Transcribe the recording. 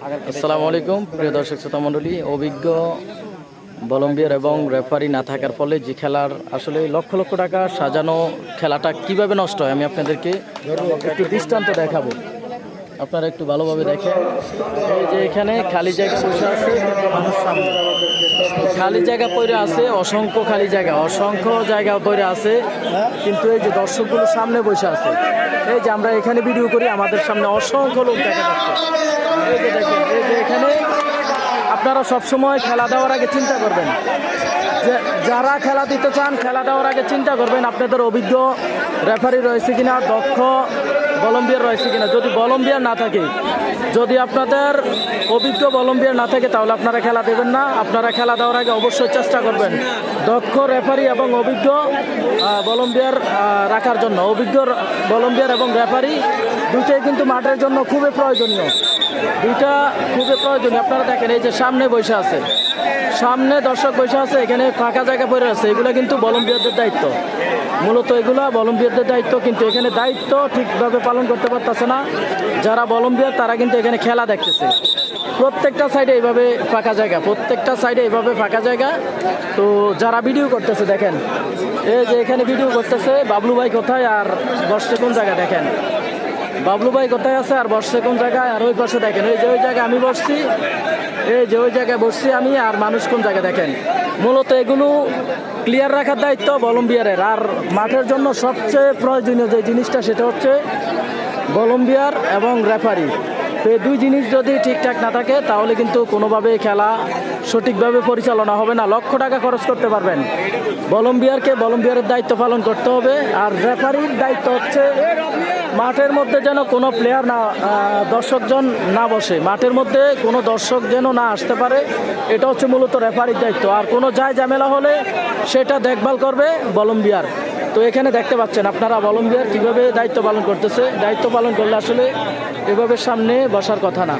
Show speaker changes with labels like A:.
A: আসসালামু আলাইকুম প্রিয় দর্শক শ্রোতা মণ্ডলী। অভিজ্ঞ ভলান্টিয়ার এবং রেফারি না থাকার ফলে যে খেলার আসলে লক্ষ লক্ষ টাকা সাজানো খেলাটা কিভাবে নষ্ট হয় আমি আপনাদেরকে একটু দৃষ্টান্ত দেখাবো। আপনারা একটু ভালোভাবে দেখেন। এই যে এখানে খালি জায়গা বসে আছে, মানুষ সামনে খালি জায়গা পড়ে আছে, অসংখ্য খালি জায়গা, অসংখ্য জায়গা পড়ে আছে, কিন্তু এই যে দর্শকগুলো সামনে বসে আছে। এই যে আমরা এখানে ভিডিও করি, আমাদের সামনে অসংখ্য লোক দেখা যাচ্ছে। এই যে দেখেন, এই যে এখানে আপনারা সবসময় খেলা দেওয়ার আগে চিন্তা করবেন, যে যারা খেলা দিতে চান খেলা দেওয়ার আগে চিন্তা করবেন আপনাদের অভিজ্ঞ রেফারি রয়েছে কিনা, দক্ষ ভলান্টিয়ার রয়েছে কিনা। যদি ভলান্টিয়ার না থাকে, যদি আপনাদের অভিজ্ঞ ভলান্টিয়ার না থাকে, তাহলে আপনারা খেলা দেবেন না। আপনারা খেলা দেওয়ার আগে অবশ্যই চেষ্টা করবেন দক্ষ রেফারি এবং অভিজ্ঞ ভলান্টিয়ার রাখার জন্য। অভিজ্ঞ ভলান্টিয়ার এবং রেফারি দুটোই কিন্তু মাঠের জন্য খুবই প্রয়োজনীয়, দুইটা খুবই প্রয়োজনীয়। আপনারা দেখেন, এই যে সামনে বসে আছে, সামনে দর্শক বসে আছে, এখানে ফাঁকা জায়গা পড়ে আছে, এগুলো কিন্তু ভলান্টিয়ারদের দায়িত্ব। মূলত এগুলো ভলান্টিয়ারদের দায়িত্ব, কিন্তু এখানে দায়িত্ব ঠিকভাবে পালন করতে পারতেছে না যারা ভলান্টিয়ার, তারা কিন্তু এখানে খেলা দেখতেছে। প্রত্যেকটা সাইডে এইভাবে ফাঁকা জায়গা, প্রত্যেকটা সাইডে এইভাবে ফাঁকা জায়গা। তো যারা ভিডিও করতেছে দেখেন, এই যে এখানে ভিডিও করতেছে, বাবলু ভাই কোথায় আর বসছে কোন জায়গা দেখেন, বাবলু ভাই কোথায় আছে আর বসছে কোন জায়গায়। আর ওই পাশে দেখেন, এই যে ওই জায়গায় আমি বসছি, এই যে ওই জায়গায় বসছি আমি, আর মানুষ কোন জায়গায় দেখেন। মূলত এগুলো ক্লিয়ার রাখার দায়িত্ব ভলান্টিয়ারের। আর মাঠের জন্য সবচেয়ে প্রয়োজনীয় যে জিনিসটা, সেটা হচ্ছে ভলান্টিয়ার এবং রেফারি। তো এই দুই জিনিস যদি ঠিকঠাক না থাকে, তাহলে কিন্তু কোনোভাবে খেলা সঠিকভাবে পরিচালনা হবে না। লক্ষ টাকা খরচ করতে পারবেন, ভলান্টিয়ারকে ভলান্টিয়ারের দায়িত্ব পালন করতে হবে। আর রেফারির দায়িত্ব হচ্ছে মাঠের মধ্যে যেন কোনো প্লেয়ার না, দর্শকজন না বসে, মাঠের মধ্যে কোনো দর্শক যেন না আসতে পারে, এটা হচ্ছে মূলত রেফারির দায়িত্ব। আর কোনো যায় ঝামেলা হলে সেটা দেখভাল করবে ভলান্টিয়ার। তো এখানে দেখতে পাচ্ছেন আপনারা ভলান্টিয়ার কীভাবে দায়িত্ব পালন করতেছে। দায়িত্ব পালন করলে আসলে এভাবে সামনে বসার কথা না।